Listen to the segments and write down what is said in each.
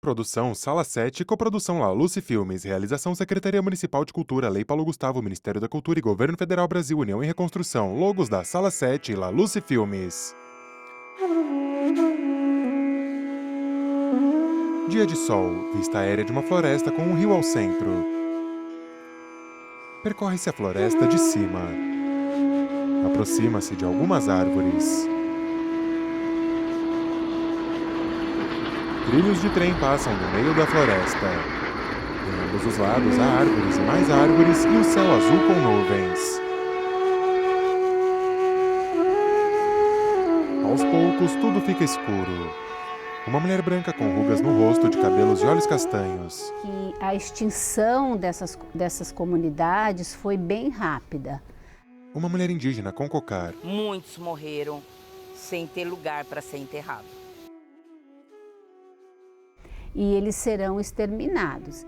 Produção Sala 7, coprodução La Luce Filmes, realização Secretaria Municipal de Cultura, Lei Paulo Gustavo, Ministério da Cultura e Governo Federal Brasil, União e Reconstrução, logos da Sala 7 e La Luce Filmes. Dia de sol, vista aérea de uma floresta com um rio ao centro. Percorre-se a floresta de cima. Aproxima-se de algumas árvores. Trilhos de trem passam no meio da floresta. Em ambos os lados há árvores e mais árvores e o céu azul com nuvens. Aos poucos, tudo fica escuro. Uma mulher branca com rugas no rosto, de cabelos e olhos castanhos. Que a extinção dessas comunidades foi bem rápida. Uma mulher indígena com cocar. Muitos morreram sem ter lugar para ser enterrado. E eles serão exterminados.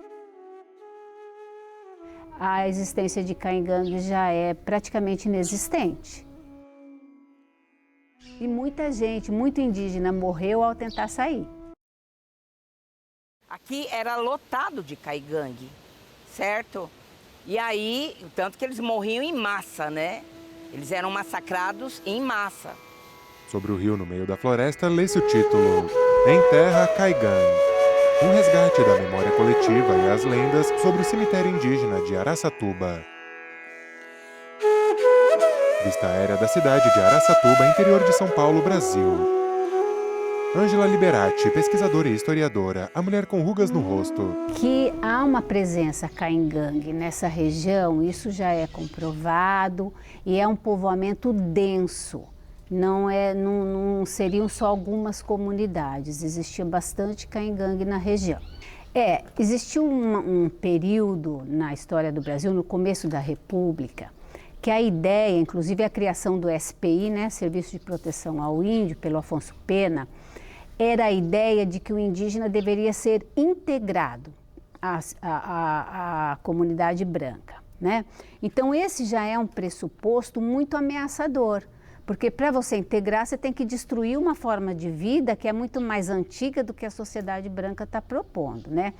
A existência de caingangue já é praticamente inexistente. E muita gente, muito indígena, morreu ao tentar sair. Aqui era lotado de caigangue, certo? E aí, tanto que eles morriam em massa, né? Eles eram massacrados em massa. Sobre o rio no meio da floresta, lê-se o título Em Terra Caigangue. Um resgate da memória coletiva e as lendas sobre o cemitério indígena de Araçatuba. Vista aérea da cidade de Araçatuba, interior de São Paulo, Brasil. Ângela Liberati, pesquisadora e historiadora, a mulher com rugas no rosto. Que há uma presença caingangue nessa região, isso já é comprovado e é um povoamento denso. Não seriam só algumas comunidades, existia bastante caingangue na região. Existiu um período na história do Brasil, no começo da República, que a ideia, inclusive a criação do SPI, né, Serviço de Proteção ao Índio, pelo Afonso Pena, era a ideia de que o indígena deveria ser integrado à comunidade branca, né? Então esse já é um pressuposto muito ameaçador, porque para você integrar você tem que destruir uma forma de vida que é muito mais antiga do que a sociedade branca está propondo, né?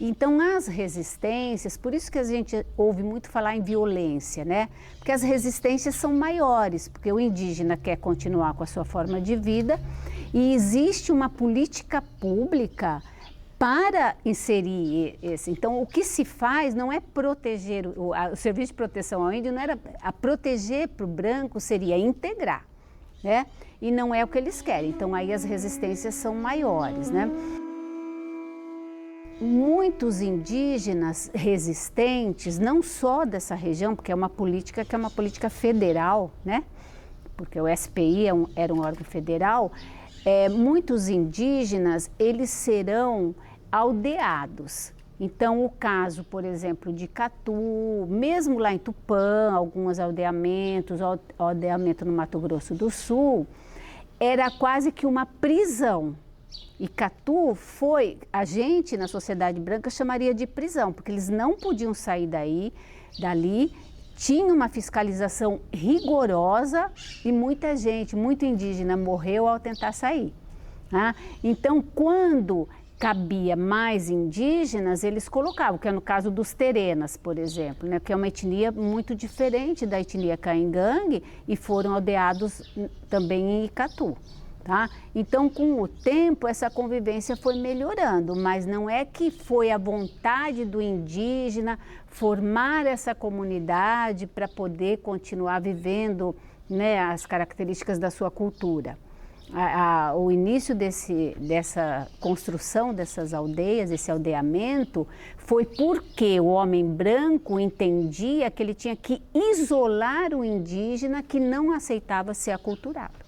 Então as resistências, por isso que a gente ouve muito falar em violência, né? Porque as resistências são maiores, porque o indígena quer continuar com a sua forma de vida e existe uma política pública para inserir esse. Então, o que se faz não é proteger, o Serviço de Proteção ao Índio não era a proteger para o branco, seria integrar, né? E não é o que eles querem, então aí as resistências são maiores, né? Muitos indígenas resistentes, não só dessa região, porque é uma política que é uma política federal, né? Porque o SPI era um órgão federal, muitos indígenas, eles serão aldeados. Então, o caso, por exemplo, de Catu, mesmo lá em Tupã, alguns aldeamentos, aldeamento no Mato Grosso do Sul, era quase que uma prisão. E Catu a gente na sociedade branca chamaria de prisão, porque eles não podiam sair dali, tinha uma fiscalização rigorosa e muita gente, muito indígena, morreu ao tentar sair. Tá? Então, quando cabia mais indígenas, eles colocavam, que é no caso dos Terenas, por exemplo, né, que é uma etnia muito diferente da etnia caingangue e foram aldeados também em Icatu. Tá? Então, com o tempo, essa convivência foi melhorando, mas não é que foi a vontade do indígena formar essa comunidade para poder continuar vivendo, né, as características da sua cultura. O início dessa construção dessas aldeias, esse aldeamento, foi porque o homem branco entendia que ele tinha que isolar o indígena que não aceitava ser aculturado.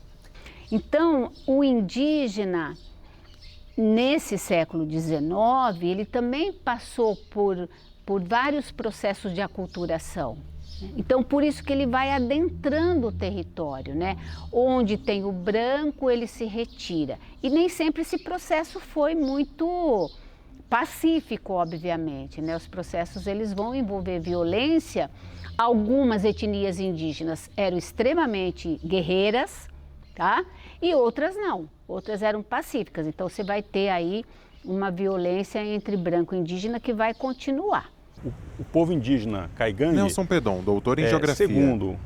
Então, o indígena, nesse século XIX, ele também passou por vários processos de aculturação. Então, por isso que ele vai adentrando o território, né? Onde tem o branco, ele se retira. E nem sempre esse processo foi muito pacífico, obviamente, né? Os processos, eles vão envolver violência. Algumas etnias indígenas eram extremamente guerreiras, tá? E outras não, outras eram pacíficas. Então você vai ter aí uma violência entre branco e indígena que vai continuar. O povo indígena caigangue, Nelson Pedon, doutor em geografia. segundo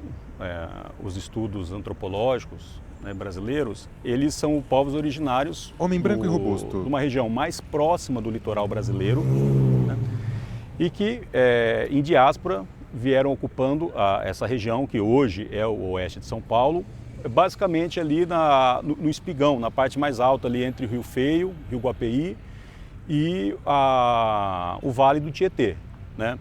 os estudos antropológicos, né, brasileiros, eles são povos originários Homem branco e robusto. de uma região mais próxima do litoral brasileiro, né, e que em diáspora vieram ocupando essa região que hoje é o oeste de São Paulo, basicamente ali no Espigão, na parte mais alta ali entre o Rio Feio, Rio Guapeí e o Vale do Tietê, né?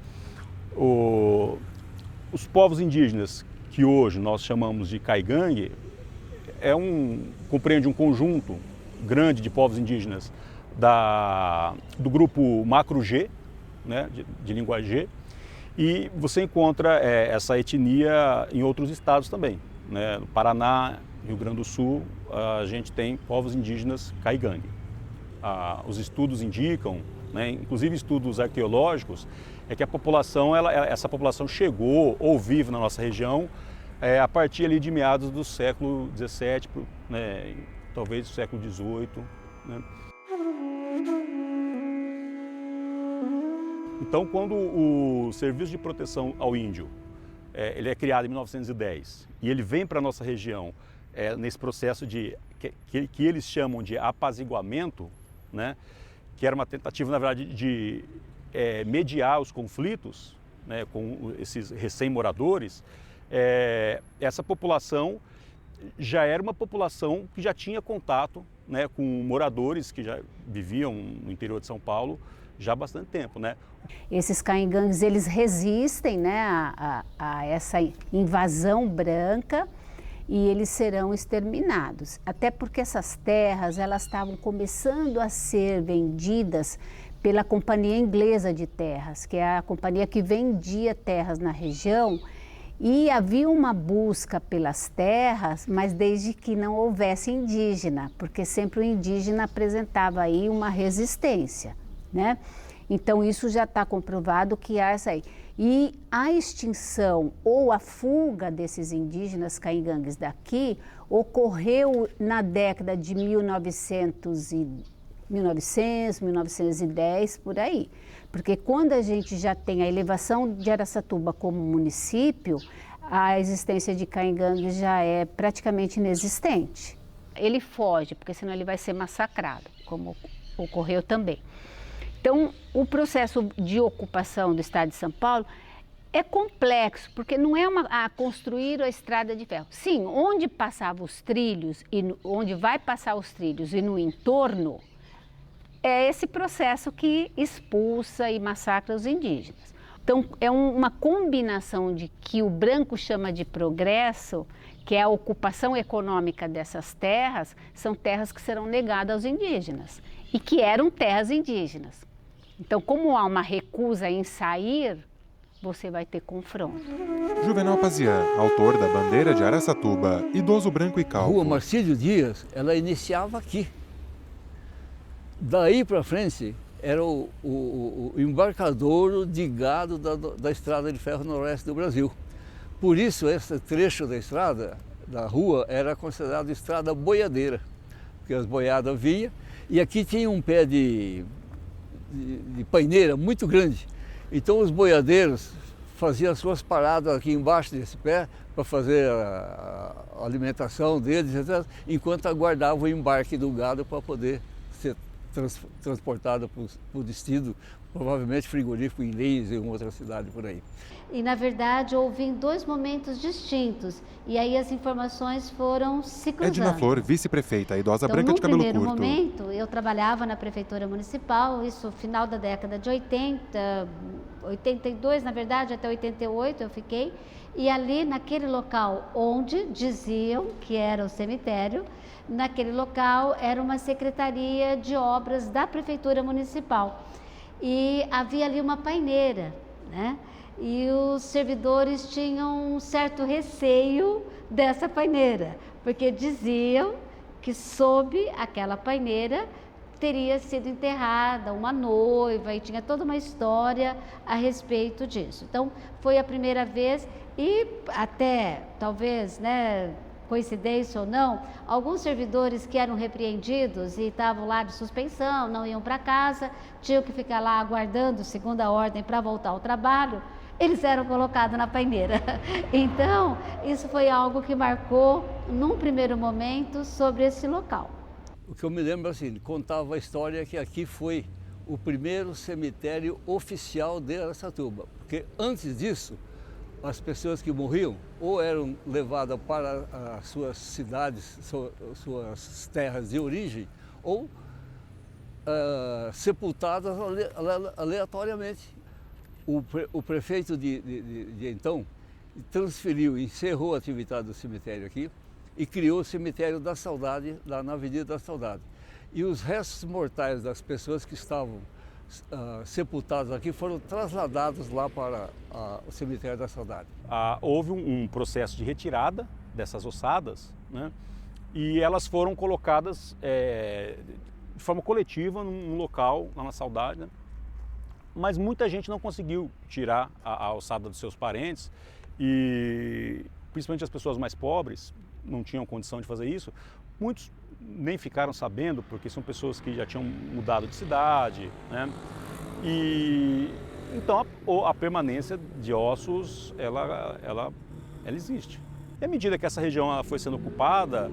Os povos indígenas que hoje nós chamamos de caigangue compreende um conjunto grande de povos indígenas do grupo Macro-G, né, de língua G, e você encontra essa etnia em outros estados também, né? No Paraná, Rio Grande do Sul, a gente tem povos indígenas caigangue. Os estudos indicam, né, inclusive estudos arqueológicos, que a população, essa população chegou ou vive na nossa região a partir ali de meados do século XVII, né, talvez do século XVIII. Né? Então, quando o Serviço de Proteção ao Índio ele é criado em 1910 e ele vem para a nossa região nesse processo que eles chamam de apaziguamento, né, que era uma tentativa, na verdade, de mediar os conflitos, né, com esses recém-moradores, essa população já era uma população que já tinha contato, né, com moradores que já viviam no interior de São Paulo já há bastante tempo, né? Esses caigangues, eles resistem, né, a essa invasão branca e eles serão exterminados. Até porque essas terras, elas estavam começando a ser vendidas pela Companhia Inglesa de Terras, que é a companhia que vendia terras na região, e havia uma busca pelas terras, mas desde que não houvesse indígena, porque sempre o indígena apresentava aí uma resistência, né? Então isso já está comprovado que há essa aí. E a extinção ou a fuga desses indígenas caigangues daqui ocorreu na década de 1900, 1910, por aí. Porque quando a gente já tem a elevação de Araçatuba como município, a existência de caigangues já é praticamente inexistente. Ele foge, porque senão ele vai ser massacrado, como ocorreu também. Então, o processo de ocupação do estado de São Paulo é complexo, porque não é construir a estrada de ferro. Sim, onde passavam os trilhos, onde vai passar os trilhos e no entorno, é esse processo que expulsa e massacra os indígenas. Então, é uma combinação de que o branco chama de progresso, que é a ocupação econômica dessas terras, são terras que serão negadas aos indígenas e que eram terras indígenas. Então, como há uma recusa em sair, você vai ter confronto. Juvenal Pazian, autor da Bandeira de Araçatuba, idoso branco e calvo. A Rua Marcílio Dias, ela iniciava aqui. Daí para frente era o embarcadouro de gado da Estrada de Ferro Noroeste do Brasil. Por isso, esse trecho da estrada, da rua, era considerado estrada boiadeira, porque as boiadas vinham e aqui tinha um pé de paineira muito grande. Então os boiadeiros faziam as suas paradas aqui embaixo desse pé para fazer a alimentação deles, etc., enquanto aguardavam o embarque do gado para poder ser transportado para o destino, provavelmente frigorífico em Linz e em outra cidade por aí. E, na verdade, houve em dois momentos distintos, e aí as informações foram se cruzando. Edna Flor, vice-prefeita, idosa branca de cabelo curto. No primeiro momento, eu trabalhava na Prefeitura Municipal, isso no final da década de 80, 82, na verdade, até 88 eu fiquei, e ali naquele local onde diziam que era o cemitério, naquele local era uma secretaria de obras da Prefeitura Municipal. E havia ali uma paineira, né? E os servidores tinham um certo receio dessa paineira, porque diziam que sob aquela paineira teria sido enterrada uma noiva e tinha toda uma história a respeito disso. Então, foi a primeira vez e até, talvez, né, coincidência ou não, alguns servidores que eram repreendidos e estavam lá de suspensão, não iam para casa, tinham que ficar lá aguardando segunda ordem para voltar ao trabalho, eles eram colocados na paineira. Então, isso foi algo que marcou, num primeiro momento, sobre esse local. O que eu me lembro, assim, contava a história que aqui foi o primeiro cemitério oficial de Araçatuba, porque antes disso, as pessoas que morriam ou eram levadas para as suas cidades, suas terras de origem, ou sepultadas aleatoriamente. O prefeito de então transferiu, encerrou a atividade do cemitério aqui e criou o Cemitério da Saudade, lá na Avenida da Saudade. E os restos mortais das pessoas que estavam sepultados aqui foram trasladados lá para o Cemitério da Saudade. Houve um processo de retirada dessas ossadas, né? E elas foram colocadas de forma coletiva num local lá na Saudade, né? Mas muita gente não conseguiu tirar a ossada dos seus parentes e principalmente as pessoas mais pobres não tinham condição de fazer isso. Muitos nem ficaram sabendo, porque são pessoas que já tinham mudado de cidade, né? E então a permanência de ossos, ela existe. E à medida que essa região foi sendo ocupada,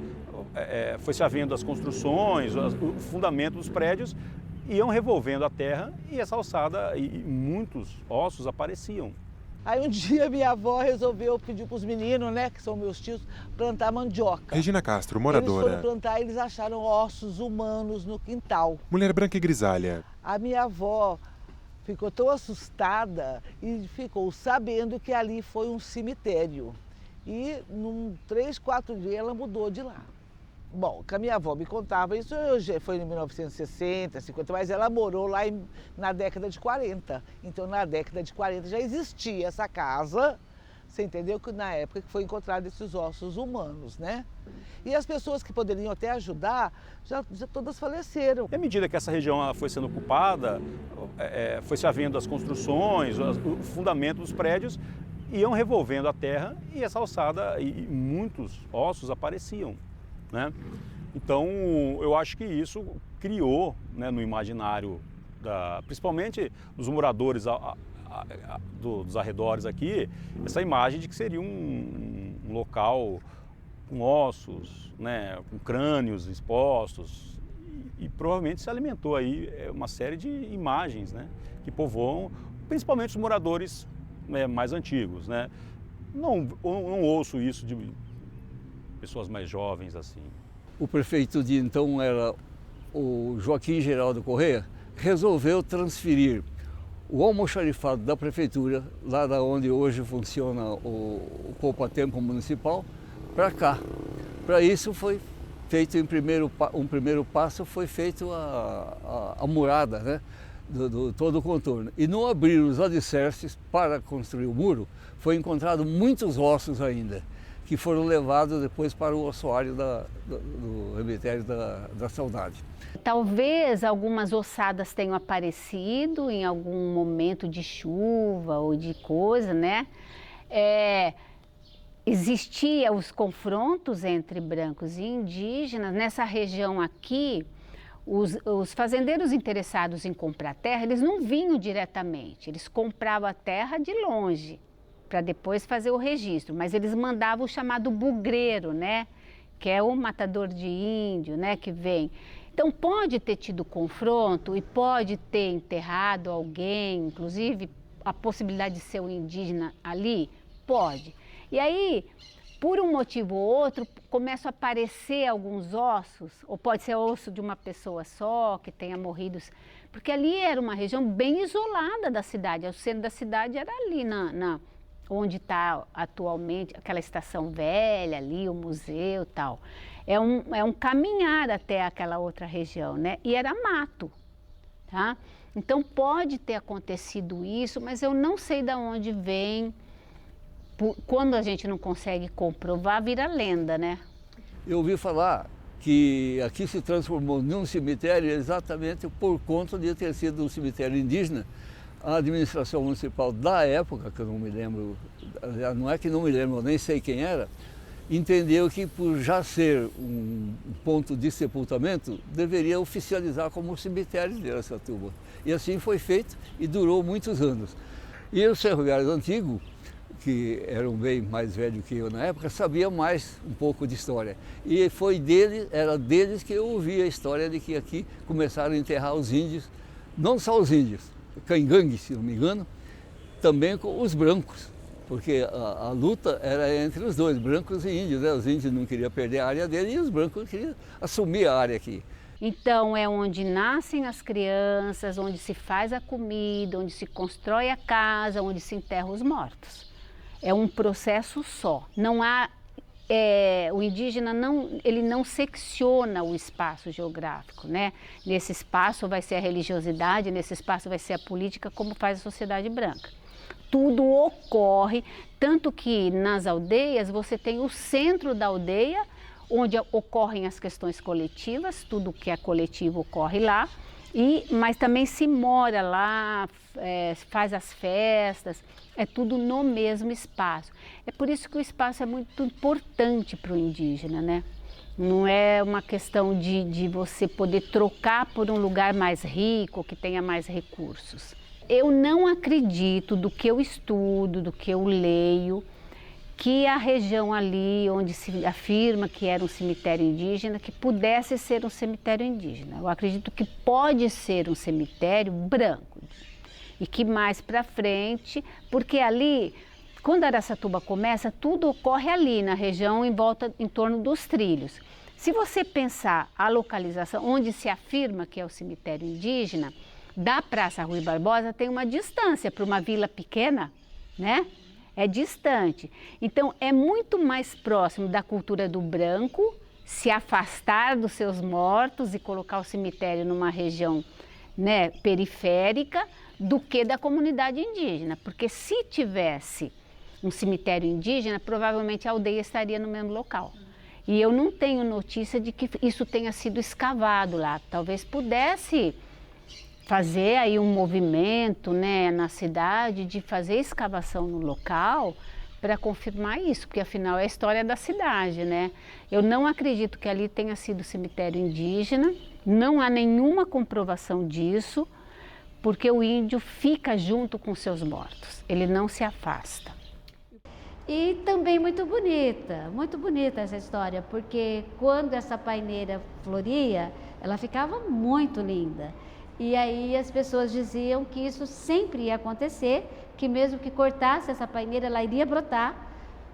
foi se havendo as construções, o fundamento dos prédios, iam revolvendo a terra e essa ossada e muitos ossos apareciam. Aí um dia minha avó resolveu pedir para os meninos, né, que são meus tios, plantar mandioca. Regina Castro, moradora. Eles foram plantar e eles acharam ossos humanos no quintal. Mulher branca e grisalha. A minha avó ficou tão assustada e ficou sabendo que ali foi um cemitério. E num 3, 4 dias ela mudou de lá. Bom, que a minha avó me contava, isso foi em 1960, 50, mas ela morou lá na década de 40. Então, na década de 40 já existia essa casa, você entendeu? Que na época que foi encontrado esses ossos humanos, né? E as pessoas que poderiam até ajudar, já todas faleceram. E à medida que essa região foi sendo ocupada, foi se havendo as construções, o fundamento dos prédios, iam revolvendo a terra e essa ossada e muitos ossos apareciam, né? Então, eu acho que isso criou, né, no imaginário, principalmente dos moradores dos arredores aqui, essa imagem de que seria um local com ossos, né, com crânios expostos e provavelmente se alimentou aí uma série de imagens, né, que povoam, principalmente os moradores, né, mais antigos, né? Não ouço isso de pessoas mais jovens assim. O prefeito de então era o Joaquim Geraldo Corrêa, resolveu transferir o almoxarifado da prefeitura, lá da onde hoje funciona o poupa-tempo municipal, para cá. Para isso foi feito um primeiro passo, foi feito a murada, né, todo o contorno. E no abrir os alicerces para construir o muro, foi encontrado muitos ossos ainda, que foram levados depois para o ossuário do cemitério da Saudade. Talvez algumas ossadas tenham aparecido em algum momento de chuva ou de coisa, né? Existia os confrontos entre brancos e indígenas. Nessa região aqui, os fazendeiros interessados em comprar terra, eles não vinham diretamente, eles compravam a terra de longe, para depois fazer o registro, mas eles mandavam o chamado bugreiro, né? Que é o matador de índio, né? Que vem. Então pode ter tido confronto e pode ter enterrado alguém, inclusive a possibilidade de ser um indígena ali, pode. E aí, por um motivo ou outro, começam a aparecer alguns ossos, ou pode ser osso de uma pessoa só, que tenha morrido, porque ali era uma região bem isolada da cidade, o centro da cidade era ali onde está atualmente aquela estação velha ali, o museu e tal. É um caminhar até aquela outra região, né? E era mato, tá? Então pode ter acontecido isso, mas eu não sei de onde vem. Quando a gente não consegue comprovar, vira lenda, né? Eu ouvi falar que aqui se transformou num cemitério exatamente por conta de ter sido um cemitério indígena. A administração municipal da época, que eu não me lembro, não é que não me lembro, eu nem sei quem era, entendeu que, por já ser um ponto de sepultamento, deveria oficializar como cemitério de Araçatuba. E assim foi feito e durou muitos anos. E os ferroviários antigos, que eram bem mais velhos que eu na época, sabiam mais um pouco de história. E era deles que eu ouvi a história de que aqui começaram a enterrar os índios, não só os índios, Caingangue, se não me engano, também com os brancos, porque a luta era entre os dois, brancos e índios, né? Os índios não queriam perder a área dele e os brancos queriam assumir a área aqui. Então é onde nascem as crianças, onde se faz a comida, onde se constrói a casa, onde se enterra os mortos. É um processo só. Não há, o indígena ele não secciona o espaço geográfico, né? Nesse espaço vai ser a religiosidade, nesse espaço vai ser a política, como faz a sociedade branca. Tudo ocorre, tanto que nas aldeias você tem o centro da aldeia, onde ocorrem as questões coletivas, tudo que é coletivo ocorre lá, mas também se mora lá, faz as festas, é tudo no mesmo espaço. É por isso que o espaço é muito importante para o indígena, né? Não é uma questão de você poder trocar por um lugar mais rico, que tenha mais recursos. Eu não acredito, do que eu estudo, do que eu leio, que a região ali onde se afirma que era um cemitério indígena, que pudesse ser um cemitério indígena. Eu acredito que pode ser um cemitério branco e que mais para frente, porque ali, quando Araçatuba começa, tudo ocorre ali na região em torno dos trilhos. Se você pensar a localização onde se afirma que é o cemitério indígena, da Praça Rui Barbosa tem uma distância para uma vila pequena, né? É distante. Então, é muito mais próximo da cultura do branco se afastar dos seus mortos e colocar o cemitério numa região, né, periférica, do que da comunidade indígena. Porque se tivesse um cemitério indígena, provavelmente a aldeia estaria no mesmo local. E eu não tenho notícia de que isso tenha sido escavado lá. Talvez pudesse fazer aí um movimento, né, na cidade de fazer escavação no local para confirmar isso, porque afinal é a história da cidade, né? Eu não acredito que ali tenha sido cemitério indígena, não há nenhuma comprovação disso, porque o índio fica junto com seus mortos, ele não se afasta. E também muito bonita essa história, porque quando essa paineira floria, ela ficava muito linda. E aí as pessoas diziam que isso sempre ia acontecer, que mesmo que cortasse essa paineira, ela iria brotar,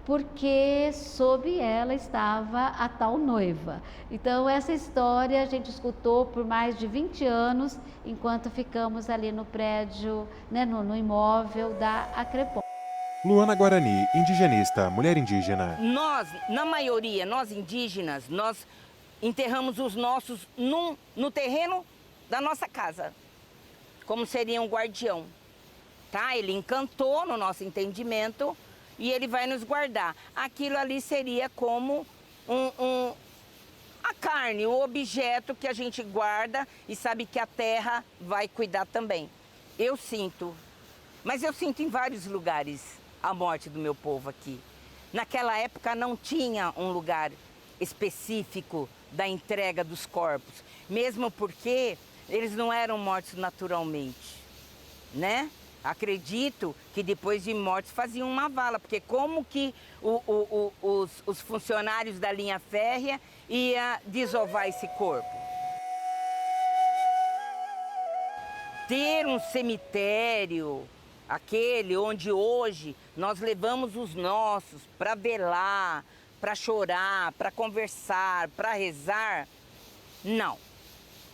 porque sob ela estava a tal noiva. Então essa história a gente escutou por mais de 20 anos, enquanto ficamos ali no prédio, né, no imóvel da Acrepom. Luana Guarani, indigenista, mulher indígena. Nós, na maioria, nós indígenas, nós enterramos os nossos no terreno da nossa casa, como seria um guardião, tá? Ele encantou no nosso entendimento e ele vai nos guardar. Aquilo ali seria como a carne, o objeto que a gente guarda e sabe que a terra vai cuidar também. Eu sinto, mas eu sinto em vários lugares a morte do meu povo aqui. Naquela época não tinha um lugar específico da entrega dos corpos, mesmo porque eles não eram mortos naturalmente, né? Acredito que depois de mortos faziam uma vala, porque como que os funcionários da linha férrea iam desovar esse corpo? Ter um cemitério, aquele onde hoje nós levamos os nossos para velar, para chorar, para conversar, para rezar, não.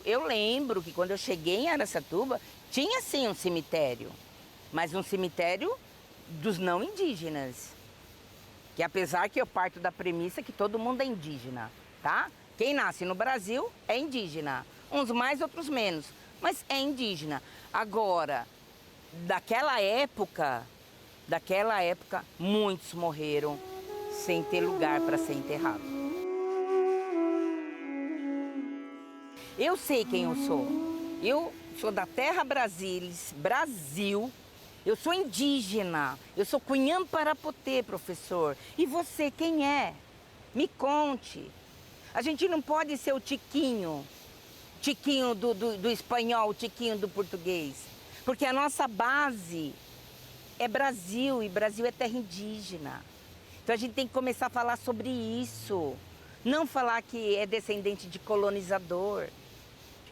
Eu lembro que quando eu cheguei em Araçatuba, tinha sim um cemitério, mas um cemitério dos não indígenas. Que apesar que eu parto da premissa que todo mundo é indígena, tá? Quem nasce no Brasil é indígena, uns mais, outros menos, mas é indígena. Agora, daquela época, muitos morreram sem ter lugar para ser enterrado. Eu sei quem eu sou. Eu sou da terra Brasilis, Brasil. Eu sou indígena. Eu sou Cunhã Parapotê, professor. E você, quem é? Me conte. A gente não pode ser o tiquinho do espanhol, o tiquinho do português. Porque a nossa base é Brasil, e Brasil é terra indígena. Então a gente tem que começar a falar sobre isso. Não falar que é descendente de colonizador.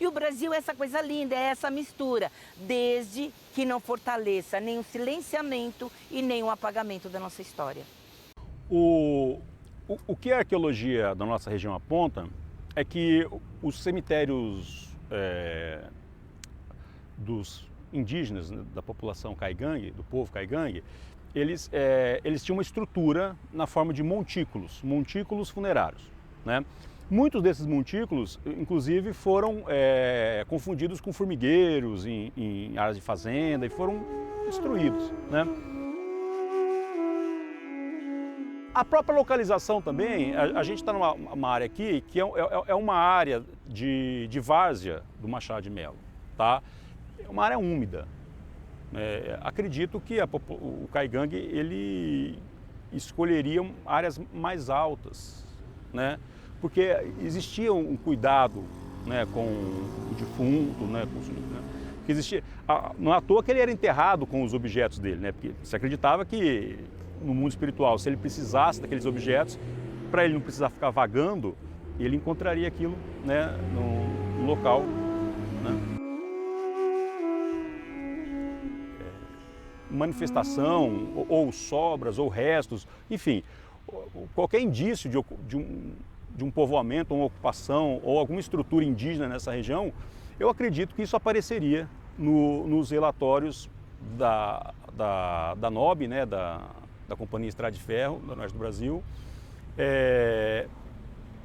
E o Brasil é essa coisa linda, é essa mistura, desde que não fortaleça nem o silenciamento e nem o apagamento da nossa história. O que a arqueologia da nossa região aponta é que os cemitérios dos indígenas, né, da população caigangue, do povo caigangue, eles tinham uma estrutura na forma de montículos funerários, né? Muitos desses montículos, inclusive, foram confundidos com formigueiros em áreas de fazenda e foram destruídos, né? A própria localização também, a gente está numa área aqui que é uma área de várzea do Machado de Melo, tá? É uma área úmida. Acredito que o caigangue ele escolheria áreas mais altas, né? Porque existia um cuidado, né, com o defunto, né, que existia. Não é à toa que ele era enterrado com os objetos dele, né? Porque se acreditava que no mundo espiritual, se ele precisasse daqueles objetos, para ele não precisar ficar vagando, ele encontraria aquilo, né, no local, né? Manifestação, ou sobras, ou restos, enfim, qualquer indício de um povoamento, uma ocupação ou alguma estrutura indígena nessa região, eu acredito que isso apareceria nos relatórios da NOB, né, da Companhia Estrada de Ferro, do Norte do Brasil.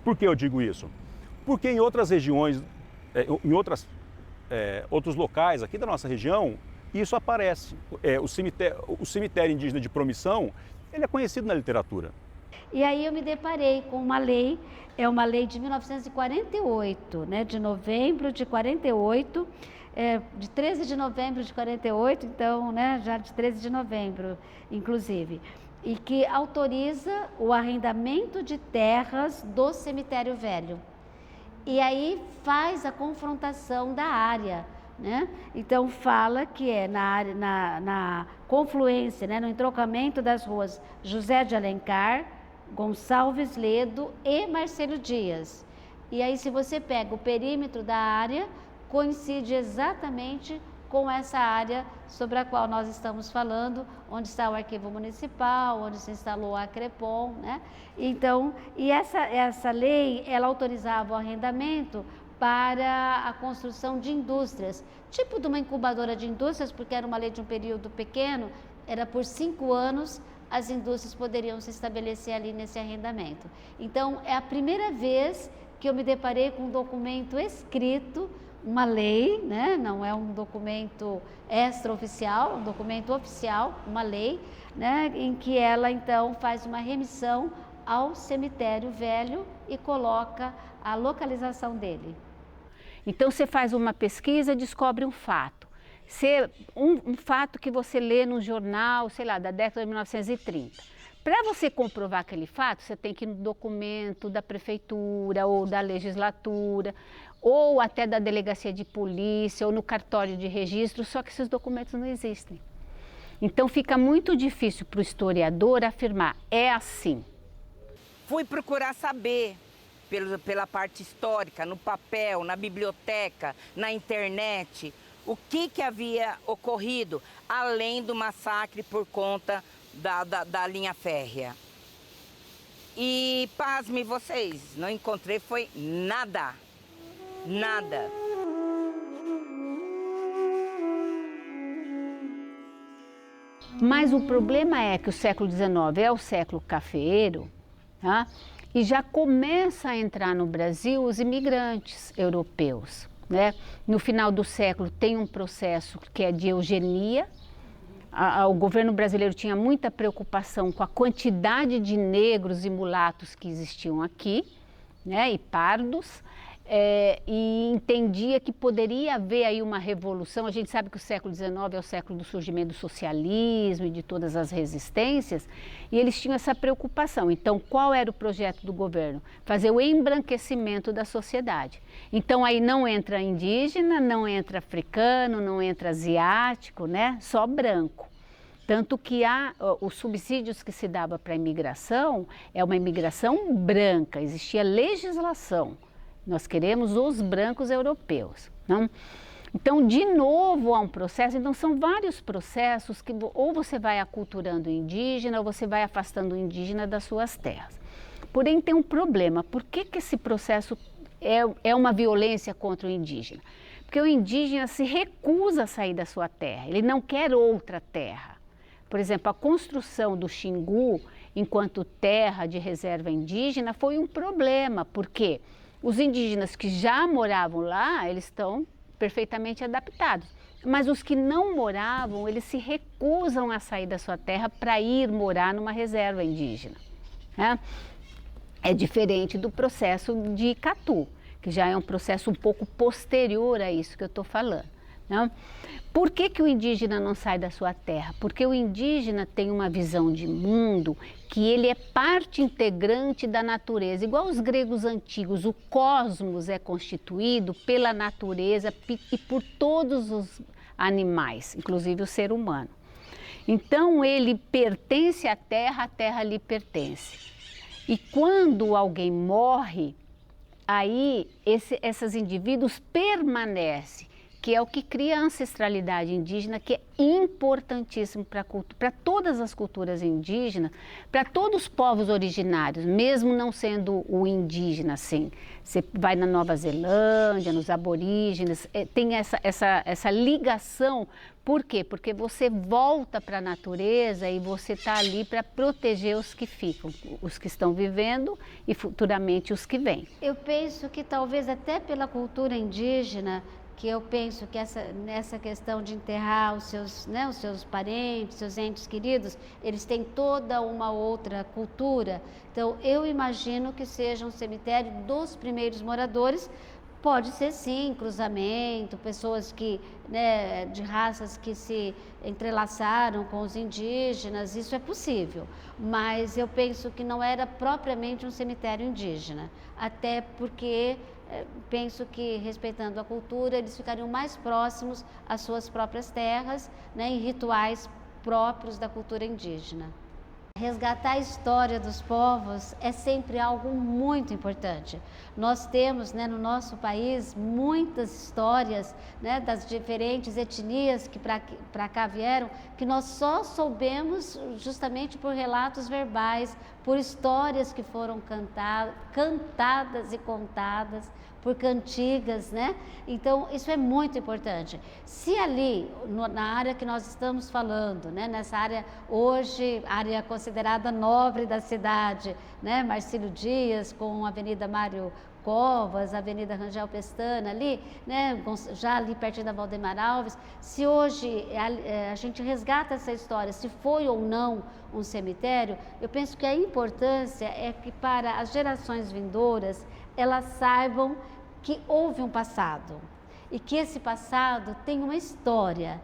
Por que eu digo isso? Porque em outras regiões, em outros locais aqui da nossa região, isso aparece. O cemitério indígena de Promissão, ele é conhecido na literatura. E aí eu me deparei com uma lei, é uma lei de 1948, né, de novembro de 48, de 13 de novembro de 48, então, né, já de 13 de novembro, inclusive, e que autoriza o arrendamento de terras do cemitério velho. E aí faz a confrontação da área, né? Então fala que é na confluência, né, no entroncamento das ruas José de Alencar, Gonçalves Ledo e Marcelo Dias. E aí, se você pega o perímetro da área, coincide exatamente com essa área sobre a qual nós estamos falando, onde está o arquivo municipal, onde se instalou a Crepom, né? Então, e essa lei, ela autorizava o arrendamento para a construção de indústrias, tipo de uma incubadora de indústrias, porque era uma lei de um período pequeno, era por 5 anos, as indústrias poderiam se estabelecer ali nesse arrendamento. Então, é a primeira vez que eu me deparei com um documento escrito, uma lei, né? Não é um documento extraoficial, um documento oficial, uma lei, né? Em que ela, então, faz uma remissão ao cemitério velho e coloca a localização dele. Então, você faz uma pesquisa e descobre um fato. Um fato que você lê num jornal, sei lá, da década de 1930. Para você comprovar aquele fato, você tem que ir no documento da prefeitura ou da legislatura, ou até da delegacia de polícia, ou no cartório de registro, só que esses documentos não existem. Então, fica muito difícil para o historiador afirmar, é assim. Fui procurar saber, pela parte histórica, no papel, na biblioteca, na internet, o que havia ocorrido, além do massacre por conta da linha férrea. E, pasme vocês, não encontrei, foi nada, nada. Mas o problema é que o século XIX é o século cafeeiro, tá? E já começa a entrar no Brasil os imigrantes europeus, né? No final do século tem um processo que é de eugenia. O governo brasileiro tinha muita preocupação com a quantidade de negros e mulatos que existiam aqui, né? E pardos. e entendia que poderia haver aí uma revolução. A gente sabe que o século XIX é o século do surgimento do socialismo e de todas as resistências, e eles tinham essa preocupação. Então, qual era o projeto do governo? Fazer o embranquecimento da sociedade. Então, aí não entra indígena, não entra africano, não entra asiático, né? Só branco. Tanto que os subsídios que se dava para a imigração é uma imigração branca, existia legislação. Nós queremos os brancos europeus, não? Então, de novo, há um processo. Então, são vários processos que ou você vai aculturando o indígena ou você vai afastando o indígena das suas terras. Porém, tem um problema. Por que esse processo é uma violência contra o indígena? Porque o indígena se recusa a sair da sua terra, ele não quer outra terra. Por exemplo, a construção do Xingu enquanto terra de reserva indígena foi um problema, porque os indígenas que já moravam lá, eles estão perfeitamente adaptados. Mas os que não moravam, eles se recusam a sair da sua terra para ir morar numa reserva indígena, né? É diferente do processo de Icatu, que já é um processo um pouco posterior a isso que eu estou falando, né? Por que o indígena não sai da sua terra? Porque o indígena tem uma visão de mundo que ele é parte integrante da natureza. Igual os gregos antigos, o cosmos é constituído pela natureza e por todos os animais, inclusive o ser humano. Então ele pertence à terra, a terra lhe pertence. E quando alguém morre, aí esses indivíduos permanecem, que é o que cria a ancestralidade indígena, que é importantíssimo para todas as culturas indígenas, para todos os povos originários, mesmo não sendo o indígena, assim. Você vai na Nova Zelândia, nos aborígenes, tem essa ligação. Por quê? Porque você volta para a natureza e você está ali para proteger os que ficam, os que estão vivendo e futuramente os que vêm. Eu penso que talvez até pela cultura indígena, que eu penso que nessa questão de enterrar os seus parentes, seus entes queridos, eles têm toda uma outra cultura. Então, eu imagino que seja um cemitério dos primeiros moradores. Pode ser sim, cruzamento, pessoas de raças que se entrelaçaram com os indígenas, isso é possível. Mas eu penso que não era propriamente um cemitério indígena, até porque penso que, respeitando a cultura, eles ficariam mais próximos às suas próprias terras, em rituais próprios da cultura indígena. Resgatar a história dos povos é sempre algo muito importante. Nós temos, no nosso país, muitas histórias, das diferentes etnias que para cá vieram, que nós só soubemos justamente por relatos verbais, por histórias que foram cantadas e contadas, por cantigas, Então, isso é muito importante. Se ali, na área que nós estamos falando, nessa área hoje, área considerada nobre da cidade, Marcílio Dias, com a Avenida Mário Covas, Avenida Rangel Pestana ali, já ali pertinho da Valdemar Alves, se hoje a gente resgata essa história, se foi ou não um cemitério, eu penso que a importância é que para as gerações vindouras, elas saibam que houve um passado e que esse passado tem uma história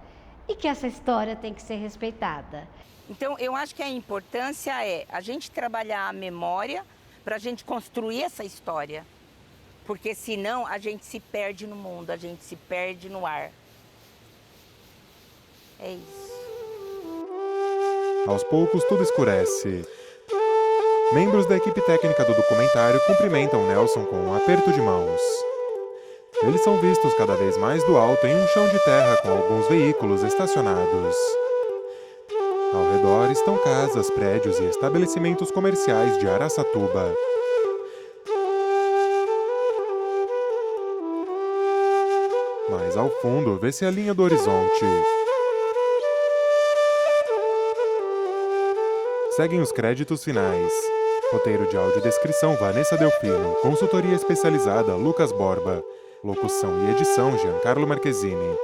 e que essa história tem que ser respeitada. Então, eu acho que a importância é a gente trabalhar a memória para a gente construir essa história, porque senão a gente se perde no mundo, a gente se perde no ar. É isso. Aos poucos, tudo escurece. Membros da equipe técnica do documentário cumprimentam Nelson com um aperto de mãos. Eles são vistos cada vez mais do alto em um chão de terra com alguns veículos estacionados. Ao redor estão casas, prédios e estabelecimentos comerciais de Araçatuba. Mais ao fundo, vê-se a linha do horizonte. Seguem os créditos finais. Roteiro de audiodescrição Vanessa Delfino. Consultoria especializada Lucas Borba. Locução e edição Giancarlo Marchesini.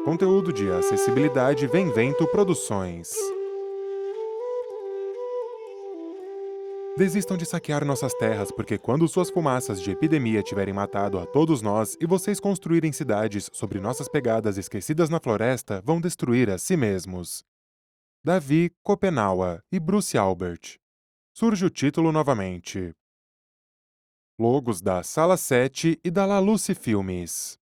Conteúdo de acessibilidade Vem Vento Produções. Desistam de saquear nossas terras, porque quando suas fumaças de epidemia tiverem matado a todos nós e vocês construírem cidades sobre nossas pegadas esquecidas na floresta, vão destruir a si mesmos. Davi Kopenawa e Bruce Albert. Surge o título novamente. Logos da Sala 7 e da La Luce Filmes.